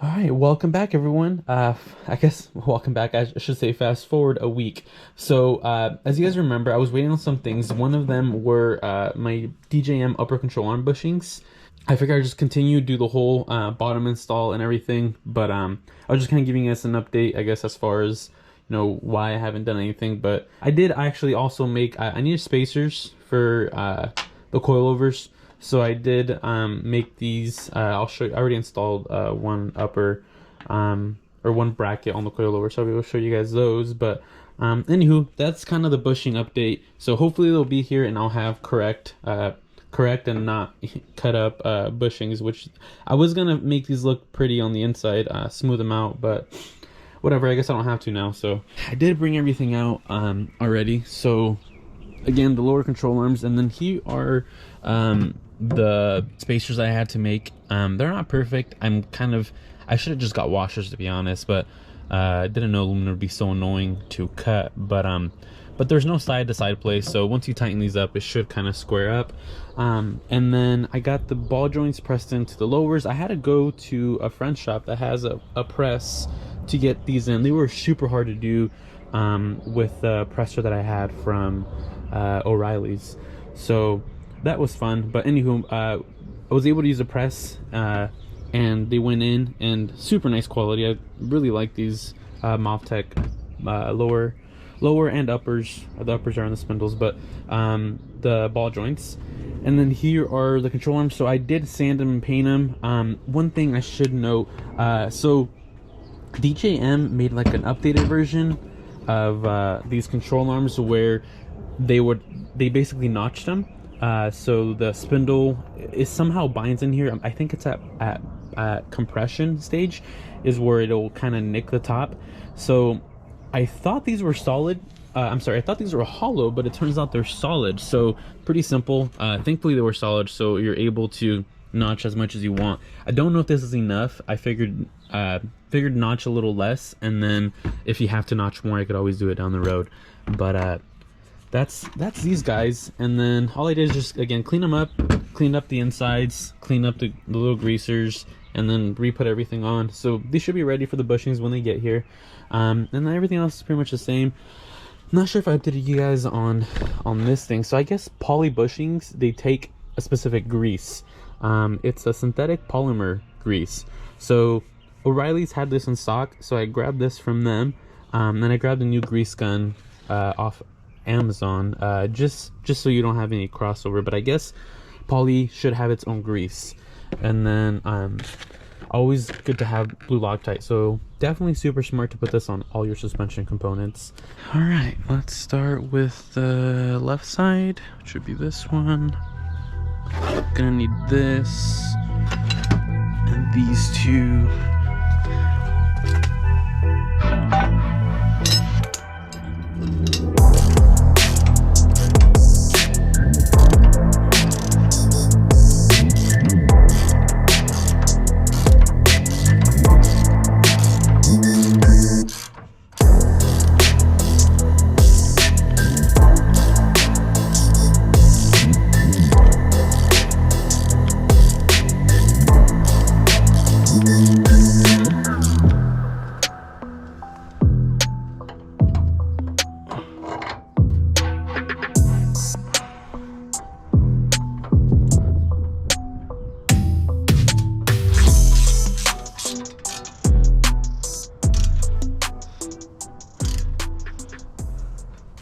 All right, welcome back, everyone. I guess welcome back. I should say fast forward a week. So, as you guys remember, I was waiting on some things. One of them were my DJM upper control arm bushings. I figured I'd just continue, do the whole bottom install and everything. But I was just kind of giving us an update, I guess, as far as why I haven't done anything. But I did actually also make. I needed spacers for the coilovers. So I did make these. I'll show you. I already installed one upper or one bracket on the coilover, so I will show you guys those. But anywho, that's kind of the bushing update. So hopefully they'll be here, and I'll have correct and not cut up bushings. Which I was gonna make these look pretty on the inside, smooth them out, but whatever. I guess I don't have to now. So I did bring everything out already. So again, the lower control arms, and then here are the spacers I had to make. They're not perfect. I should have just got washers, to be honest, but I didn't know aluminum would be so annoying to cut. But there's no side to side place, so once you tighten these up, it should kind of square up. And then I got the ball joints pressed into the lowers. I had to go to a friend's shop that has a press to get these in. They were super hard to do with the presser that I had from O'Reilly's, so that was fun. But anywho, I was able to use a press and they went in, and super nice quality. I really like these Movtech lower and uppers. The uppers are on the spindles, but the ball joints. And then here are the control arms. So I did sand them and paint them. One thing I should note, so DJM made like an updated version of these control arms where they basically notched them. So the spindle is somehow binds in here. I think it's at compression stage is where it'll kind of nick the top. So I thought these were solid. I thought these were hollow, but it turns out they're solid. So pretty simple. Thankfully they were solid, so you're able to notch as much as you want. I don't know if this is enough. I figured notch a little less, and then if you have to notch more, I could always do it down the road. But that's these guys. And then all I did is just, again, clean them up, clean up the insides, clean up the little greasers, and then re-put everything on. So they should be ready for the bushings when they get here. And then everything else is pretty much the same. Not sure if I updated you guys on this thing. So I guess poly bushings, they take a specific grease. It's a synthetic polymer grease. So O'Reilly's had this in stock, so I grabbed this from them. Then I grabbed a new grease gun off Amazon, just so you don't have any crossover. But I guess poly should have its own grease. And then always good to have blue Loctite, so definitely super smart to put this on all your suspension components. All right, let's start with the left side, which would be this one. Gonna need this and these two.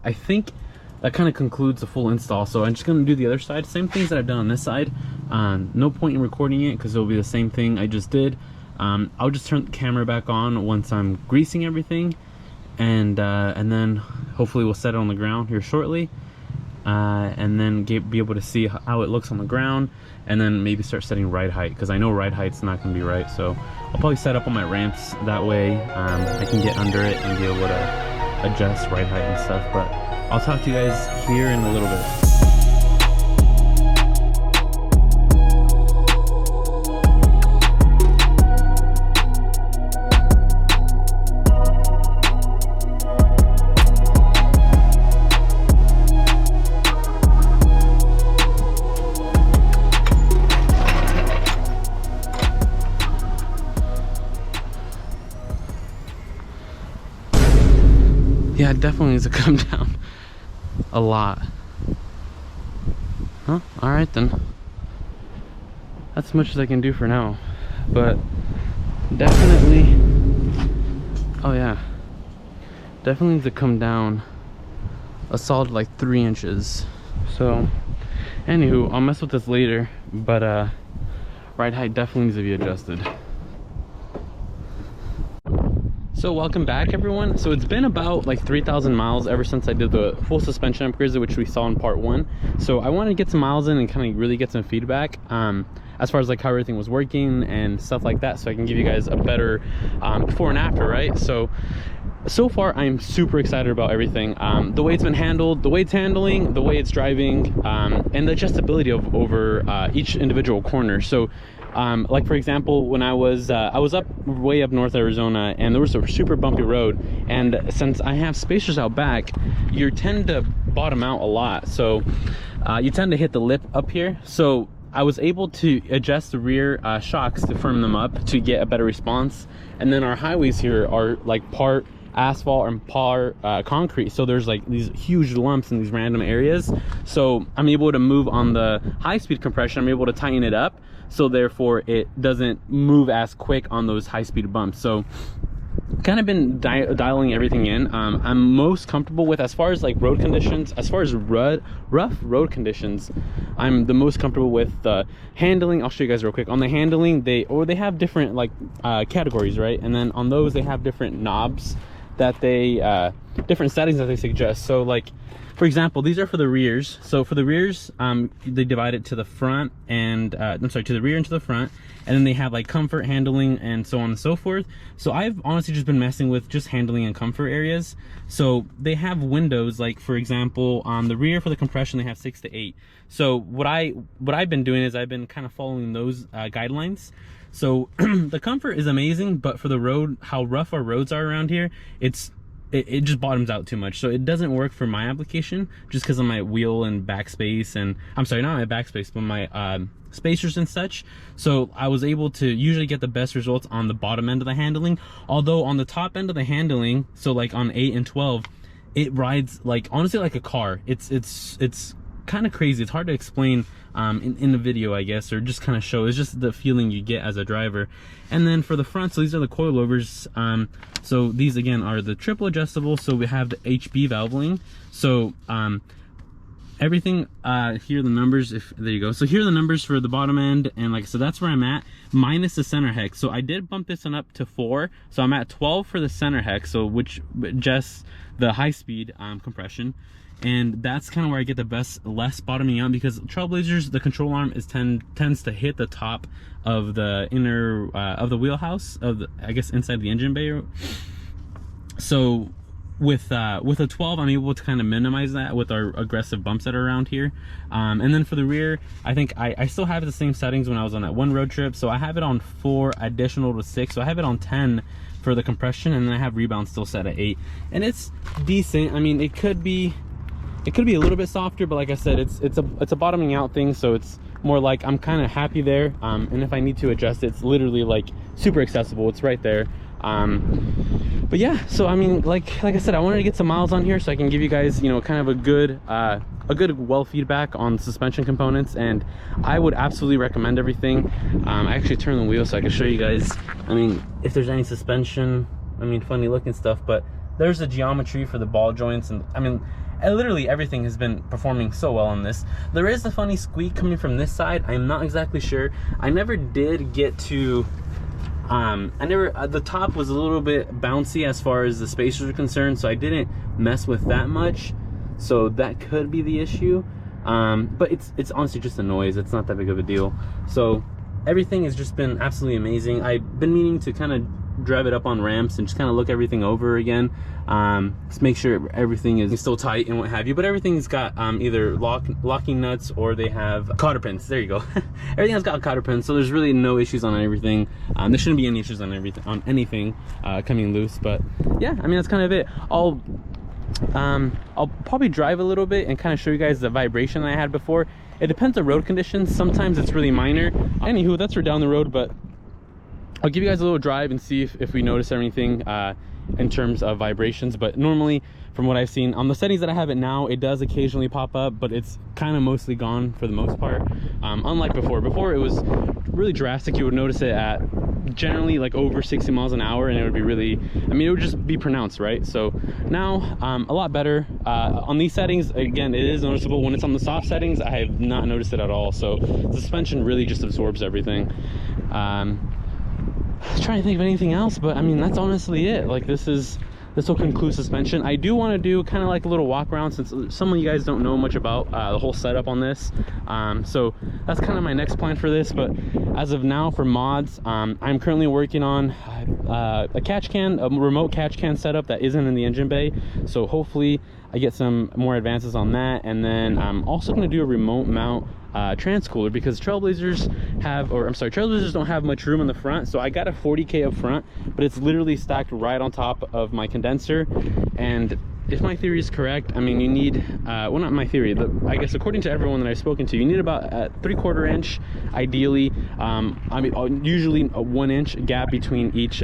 I think that kind of concludes the full install. So I'm just going to do the other side. Same things that I've done on this side. No point in recording it because it'll be the same thing I just did. I'll just turn the camera back on once I'm greasing everything. And then hopefully we'll set it on the ground here shortly. And then be able to see how it looks on the ground. And then maybe start setting ride height, because I know ride height's not going to be right. So I'll probably set up on my ramps. That way I can get under it and be able to adjust ride height and stuff. But I'll talk to you guys here in a little bit. Yeah, it definitely needs to come down a lot. Huh? All right then. That's as much as I can do for now. But definitely, oh yeah, definitely needs to come down a solid like 3 inches. So anywho, I'll mess with this later, but ride height definitely needs to be adjusted. So welcome back everyone. So it's been about like 3,000 miles ever since I did the full suspension upgrades, which we saw in part 1. So I wanted to get some miles in and kind of really get some feedback as far as like how everything was working and stuff like that, so I can give you guys a better before and after, right? So far I'm super excited about everything. The way it's been handled, the way it's handling, the way it's driving, and the adjustability of over each individual corner. So like for example, when I was up way up north Arizona, and there was a super bumpy road, and since I have spacers out back, you tend to bottom out a lot, so you tend to hit the lip up here. So I was able to adjust the rear shocks to firm them up to get a better response. And then our highways here are like part asphalt and part concrete, so there's like these huge lumps in these random areas. So I'm able to move on the high-speed compression, I'm able to tighten it up, so therefore it doesn't move as quick on those high-speed bumps. So kind of been dialing everything in. I'm most comfortable with, as far as like road conditions, as far as rough road conditions, I'm the most comfortable with the handling. I'll show you guys real quick. On the handling, they have different like categories, right? And then on those they have different knobs that they different settings that they suggest. So like for example, these are for the rears. So for the rears, they divide it to the front and I'm sorry, to the rear and to the front, and then they have like comfort, handling, and so on and so forth. So I've honestly just been messing with just handling and comfort areas. So they have windows, like for example, on the rear for the compression, they have 6 to 8. So what I've been doing is I've been kind of following those guidelines. So the comfort is amazing, but for the road, how rough our roads are around here, it just bottoms out too much. So it doesn't work for my application, just because of my wheel and backspace, and I'm sorry, not my backspace, but my spacers and such. So I was able to usually get the best results on the bottom end of the handling. Although on the top end of the handling, so like on 8 and 12, it rides like honestly like a car. It's kind of crazy. It's hard to explain in the video, I guess, or just kind of show. It's just the feeling you get as a driver. And then for the front, so these are the coilovers. So these again are the triple adjustable. So we have the HB valving. So everything here are the numbers. There you go. So here are the numbers for the bottom end, and like so that's where I'm at, minus the center hex. So I did bump this one up to 4, so I'm at 12 for the center hex, so which just the high speed compression. And that's kind of where I get the less bottoming out, because Trailblazers, the control arm tends to hit the top of the inner of the wheelhouse of the, I guess, inside the engine bay. So with a 12, I'm able to kind of minimize that with our aggressive bumps that are around here. And then for the rear, I think I still have the same settings when I was on that one road trip. So I have it on 4 additional to 6, so I have it on 10 for the compression, and then I have rebound still set at 8, and it's decent. I mean, it could be a little bit softer, but like I said, it's a bottoming out thing, so it's more like I'm kind of happy there. And if I need to adjust it, it's literally like super accessible. It's right there. But yeah, so I mean, like I said, I wanted to get some miles on here so I can give you guys, you know, kind of a good well feedback on suspension components, and I would absolutely recommend everything. I actually turned the wheel so I can show you guys, I mean, if there's any suspension, I mean, funny looking stuff, but there's the geometry for the ball joints, and I mean, literally everything has been performing so well on this. There is a funny squeak coming from this side. I'm not exactly sure. I never did get to the top was a little bit bouncy as far as the spacers are concerned, so I didn't mess with that much, so that could be the issue. But it's honestly just a noise. It's not that big of a deal. So everything has just been absolutely amazing. I've been meaning to kind of drive it up on ramps and just kind of look everything over again, just make sure everything is still tight and what have you. But everything's got either locking nuts, or they have cotter pins. There you go. Everything has got cotter pins, so there's really no issues on everything. There shouldn't be any issues on anything coming loose. But yeah, I mean, that's kind of it. I'll probably drive a little bit and kind of show you guys the vibration I had before. It depends on road conditions. Sometimes it's really minor. Anywho, that's for down the road, but I'll give you guys a little drive and see if we notice anything in terms of vibrations. But normally, from what I've seen on the settings that I have it now, it does occasionally pop up, but it's kind of mostly gone for the most part. Unlike before it was really drastic. You would notice it at generally like over 60 miles an hour, and it would be really, I mean, it would just be pronounced, right? So now a lot better on these settings. Again, it is noticeable. When it's on the soft settings, I have not noticed it at all. So the suspension really just absorbs everything. I was trying to think of anything else, but I mean, that's honestly it. Like, this will conclude suspension. I do want to do kind of like a little walk around, since some of you guys don't know much about the whole setup on this. So that's kind of my next plan for this. But as of now, for mods, I'm currently working on a remote catch can setup that isn't in the engine bay. So hopefully I get some more advances on that. And then I'm also going to do a remote mount transcooler, because Trailblazers don't have much room in the front. So I got a 40K up front, but it's literally stacked right on top of my condenser. And if my theory is correct, I mean, you need well, not my theory, but I guess according to everyone that I've spoken to, you need about a 3/4 inch ideally. I mean, usually a 1 inch gap between each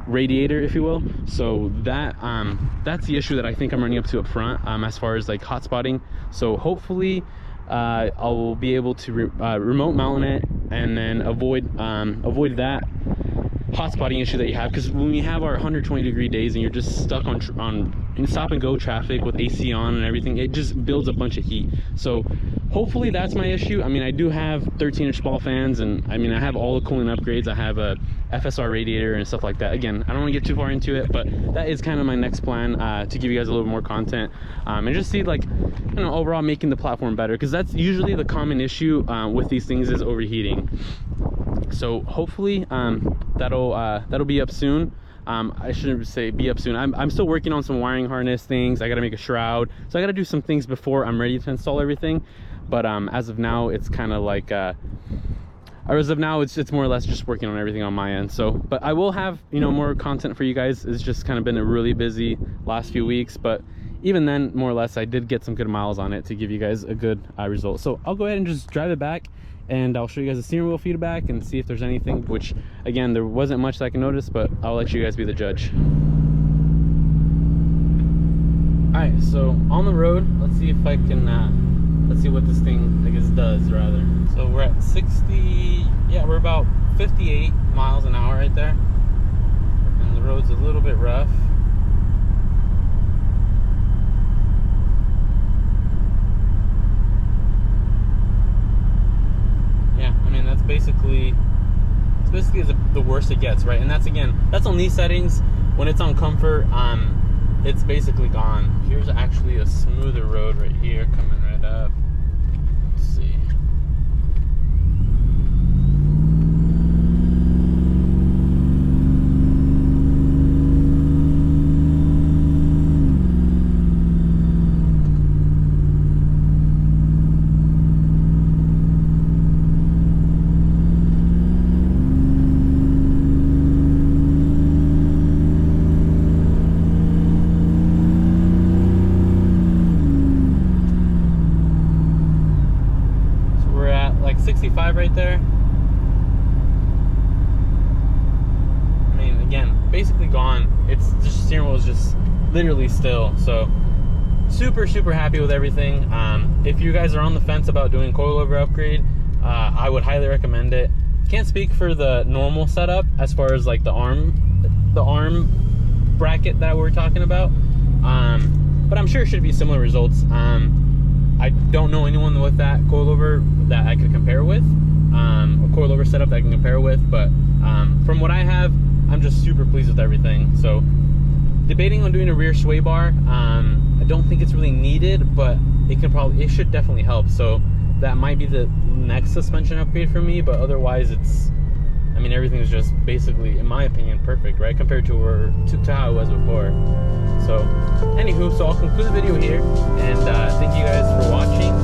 radiator, if you will. So that's the issue that I think I'm running up to up front, as far as like hot spotting. So hopefully I'll be able to remote mount it, and then avoid that hotspotting issue that you have. Because when we have our 120-degree days and you're just stuck on stop and go traffic with AC on and everything, it just builds a bunch of heat. So hopefully that's my issue. I mean, I do have 13-inch ball fans, and I mean, I have all the cooling upgrades. I have a FSR radiator and stuff like that. Again, I don't want to get too far into it, but that is kind of my next plan, to give you guys a little more content, and just see, like, you know, overall making the platform better, because that's usually the common issue with these things, is overheating. So hopefully that'll be up soon. I shouldn't say be up soon. I'm still working on some wiring harness things. I got to make a shroud, so I got to do some things before I'm ready to install everything. But as of now, it's kind of like as of now, it's more or less just working on everything on my end. So, but I will have, you know, more content for you guys. It's just kind of been a really busy last few weeks, but even then, more or less, I did get some good miles on it to give you guys a good result. So I'll go ahead and just drive it back, and I'll show you guys the steering wheel feedback and see if there's anything, which again, there wasn't much that I can notice, but I'll let you guys be the judge. All right, so on the road, let's see if I can, let's see what this thing, I guess, does rather. So we're at 60, yeah, we're about 58 miles an hour right there. And the road's a little bit rough. Basically the worst it gets, right? And that's, again, that's on these settings. When it's on comfort, it's basically gone. Here's actually a smoother road right here coming right up. Let's see. Right there. I mean, again, basically gone. It's just, steering wheel is just literally still. So super happy with everything. If you guys are on the fence about doing coilover upgrade, I would highly recommend it. Can't speak for the normal setup as far as like the arm bracket that we're talking about, but I'm sure it should be similar results. I don't know anyone with that coilover that I could compare with, a coilover setup that I can compare with, but from what I have, I'm just super pleased with everything. So debating on doing a rear sway bar. I don't think it's really needed, but it should definitely help. So that might be the next suspension upgrade for me, but otherwise I mean, everything's just basically, in my opinion, perfect, right? Compared to how it was before. So, anywho, so I'll conclude the video here, and thank you guys for watching.